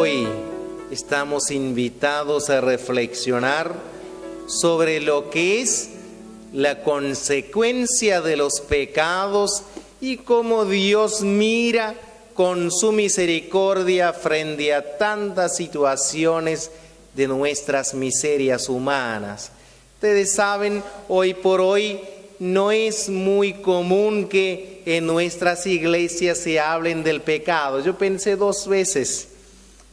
Hoy estamos invitados a reflexionar sobre lo que es la consecuencia de los pecados y cómo Dios mira con su misericordia frente a tantas situaciones de nuestras miserias humanas. Ustedes saben, hoy por hoy no es muy común que en nuestras iglesias se hablen del pecado. Yo pensé 2 veces,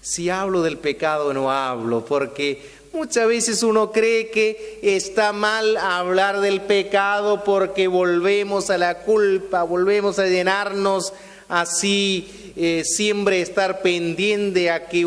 si hablo del pecado o no hablo, porque muchas veces uno cree que está mal hablar del pecado porque volvemos a la culpa, volvemos a llenarnos así, siempre estar pendiente a que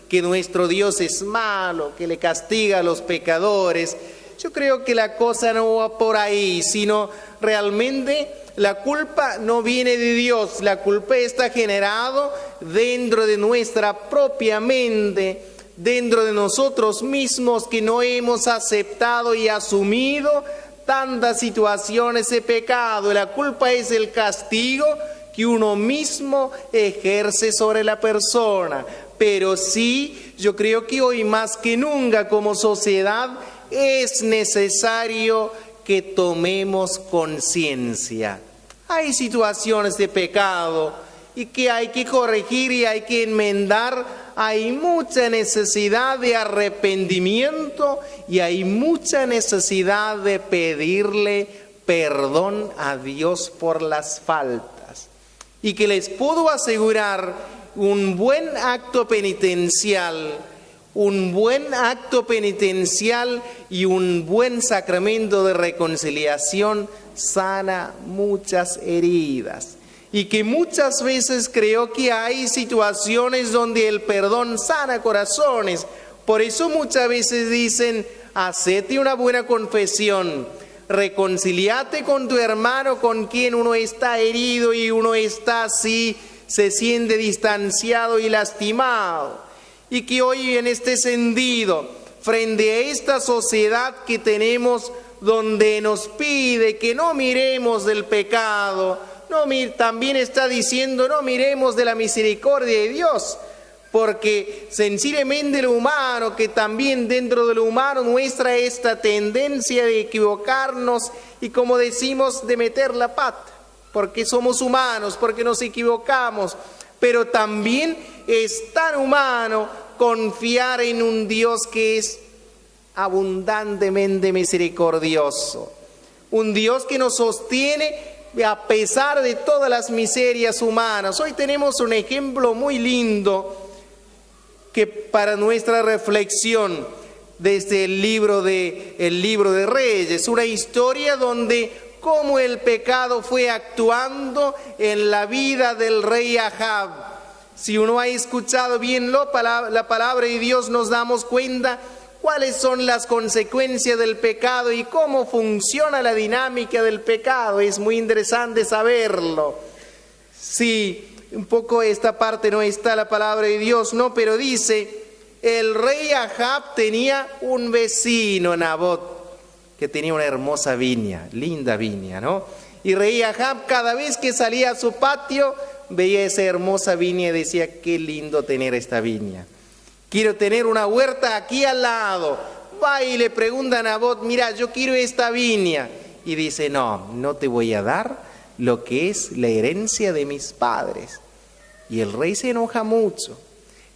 que nuestro Dios es malo, que le castiga a los pecadores. Yo creo que la cosa no va por ahí, sino realmente la culpa no viene de Dios, la culpa está generada dentro de nuestra propia mente, dentro de nosotros mismos que no hemos aceptado y asumido tantas situaciones de pecado. La culpa es el castigo que uno mismo ejerce sobre la persona. Pero sí, yo creo que hoy más que nunca como sociedad es necesario que tomemos conciencia. Hay situaciones de pecado y que hay que corregir y hay que enmendar. Hay mucha necesidad de arrepentimiento y hay mucha necesidad de pedirle perdón a Dios por las faltas. Y que les puedo asegurar, un buen acto penitencial y un buen sacramento de reconciliación sana muchas heridas. Y que muchas veces creo que hay situaciones donde el perdón sana corazones. Por eso muchas veces dicen, hacete una buena confesión, reconciliate con tu hermano con quien uno está herido y uno está así, se siente distanciado y lastimado. Y que hoy en este sentido, frente a esta sociedad que tenemos donde nos pide que no miremos del pecado, también está diciendo no miremos de la misericordia de Dios, porque sencillamente lo humano, que también dentro de lo humano muestra esta tendencia de equivocarnos y, como decimos, de meter la pata, porque somos humanos, porque nos equivocamos, pero también es tan humano confiar en un Dios que es abundantemente misericordioso, un Dios que nos sostiene a pesar de todas las miserias humanas. Hoy tenemos un ejemplo muy lindo que para nuestra reflexión desde el libro de Reyes, una historia donde cómo el pecado fue actuando en la vida del rey Ahab. Si uno ha escuchado bien la palabra de Dios, nos damos cuenta cuáles son las consecuencias del pecado y cómo funciona la dinámica del pecado. Es muy interesante saberlo. Sí, un poco esta parte no está la palabra de Dios, no, pero dice, el rey Ahab tenía un vecino, Nabot, que tenía una hermosa viña, linda viña, ¿no? Y rey Ahab, cada vez que salía a su patio, veía esa hermosa viña y decía, qué lindo tener esta viña. Quiero tener una huerta aquí al lado. Va y le pregunta a Nabot, mira, yo quiero esta viña. Y dice, no te voy a dar lo que es la herencia de mis padres. Y el rey se enoja mucho.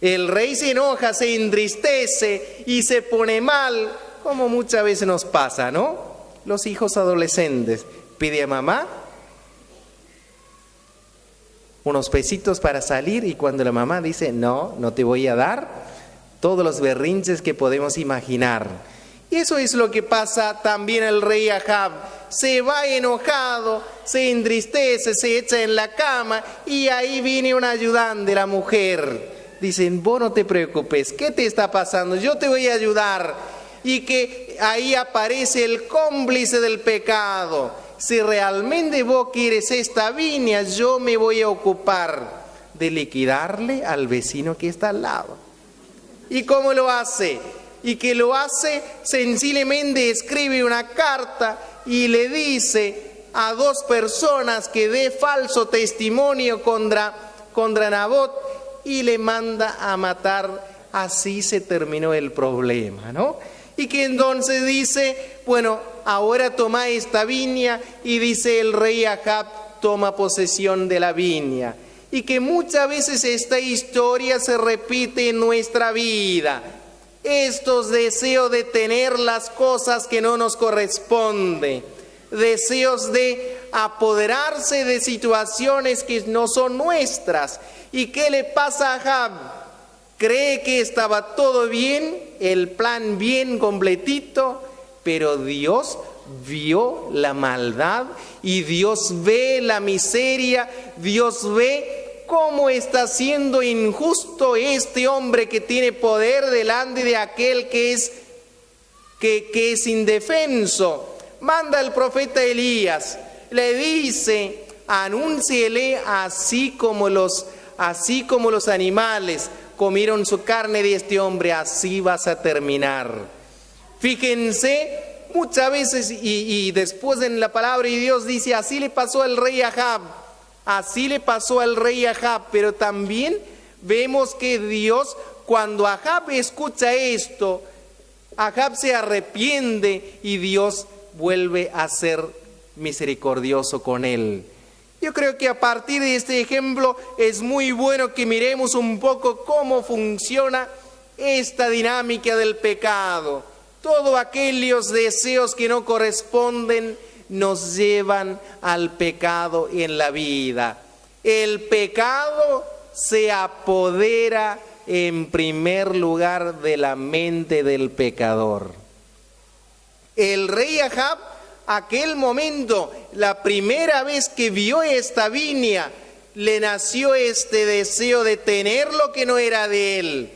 El rey se enoja, se entristece y se pone mal, como muchas veces nos pasa, ¿no? Los hijos adolescentes pide a mamá unos pesitos para salir y cuando la mamá dice, no te voy a dar, todos los berrinches que podemos imaginar. Y eso es lo que pasa también al rey Ahab. Se va enojado, se entristece, se echa en la cama y ahí viene una ayudante, la mujer. Dicen, vos no te preocupes, ¿qué te está pasando? Yo te voy a ayudar. Y que ahí aparece el cómplice del pecado. Si realmente vos quieres esta viña, yo me voy a ocupar de liquidarle al vecino que está al lado. ¿Y cómo lo hace? Y que lo hace sencillamente escribe una carta y le dice a 2 personas que dé falso testimonio contra Nabot y le manda a matar. Así se terminó el problema, ¿no? Y que entonces dice, bueno, ahora toma esta viña, y dice el rey Acab, toma posesión de la viña. Y que muchas veces esta historia se repite en nuestra vida. Estos deseos de tener las cosas que no nos corresponden, deseos de apoderarse de situaciones que no son nuestras. ¿Y qué le pasa a Acab? Cree que estaba todo bien, el plan bien completito, pero Dios vio la maldad y Dios ve la miseria, Dios ve cómo está siendo injusto este hombre que tiene poder delante de aquel que es indefenso. Manda el profeta Elías, le dice, anúnciele así como los animales comieron su carne de este hombre, así vas a terminar. Fíjense, muchas veces, y después en la palabra de Dios dice, así le pasó al rey Acab, pero también vemos que Dios, cuando Acab escucha esto, Acab se arrepiente y Dios vuelve a ser misericordioso con él. Yo creo que a partir de este ejemplo es muy bueno que miremos un poco cómo funciona esta dinámica del pecado. Todos aquellos deseos que no corresponden nos llevan al pecado en la vida. El pecado se apodera en primer lugar de la mente del pecador. El rey Acab, aquel momento, la primera vez que vio esta viña, le nació este deseo de tener lo que no era de él.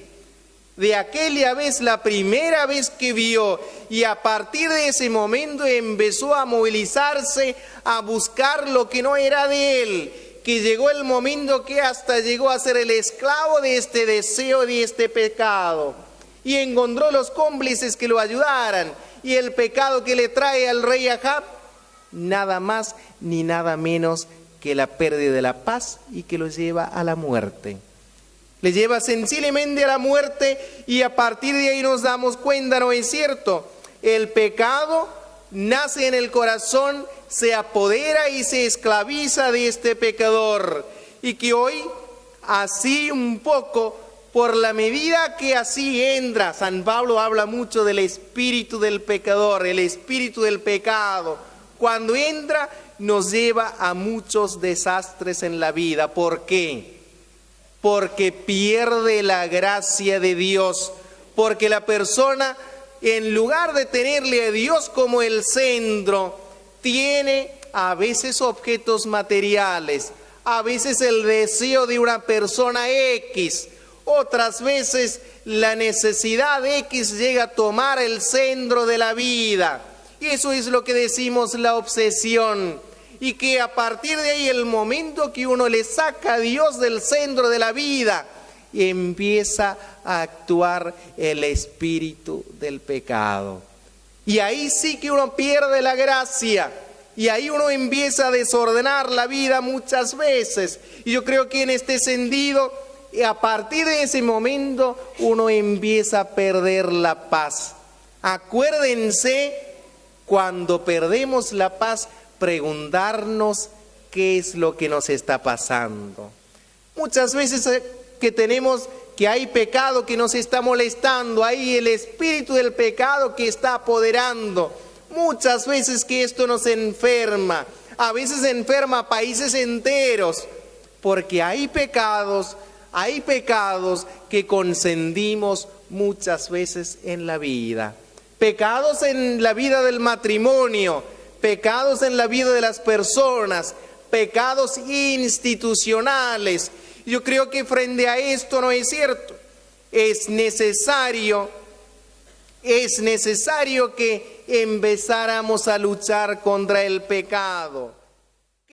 De aquella vez, la primera vez que vio, y a partir de ese momento empezó a movilizarse, a buscar lo que no era de él, que llegó el momento que hasta llegó a ser el esclavo de este deseo, de este pecado, y encontró los cómplices que lo ayudaran. Y el pecado que le trae al rey Acab, nada más ni nada menos que la pérdida de la paz, y que lo lleva a la muerte. Le lleva sencillamente a la muerte, y a partir de ahí nos damos cuenta, ¿no es cierto? El pecado nace en el corazón, se apodera y se esclaviza de este pecador. Y que hoy, así un poco, por la medida que así entra, San Pablo habla mucho del espíritu del pecador, el espíritu del pecado. Cuando entra, nos lleva a muchos desastres en la vida. ¿Por qué? Porque pierde la gracia de Dios. Porque la persona, en lugar de tenerle a Dios como el centro, tiene a veces objetos materiales, a veces el deseo de una persona X. Otras veces la necesidad X llega a tomar el centro de la vida. Y eso es lo que decimos la obsesión. Y que a partir de ahí, el momento que uno le saca a Dios del centro de la vida, empieza a actuar el espíritu del pecado. Y ahí sí que uno pierde la gracia. Y ahí uno empieza a desordenar la vida muchas veces. Y yo creo que en este sentido, y a partir de ese momento, uno empieza a perder la paz. Acuérdense, cuando perdemos la paz, preguntarnos qué es lo que nos está pasando. Muchas veces que hay pecado que nos está molestando, hay el espíritu del pecado que está apoderando. Muchas veces que esto nos enferma, a veces enferma países enteros, porque hay pecados que consentimos muchas veces en la vida. Pecados en la vida del matrimonio, pecados en la vida de las personas, pecados institucionales. Yo creo que frente a esto, ¿no es cierto? Es necesario que empezáramos a luchar contra el pecado.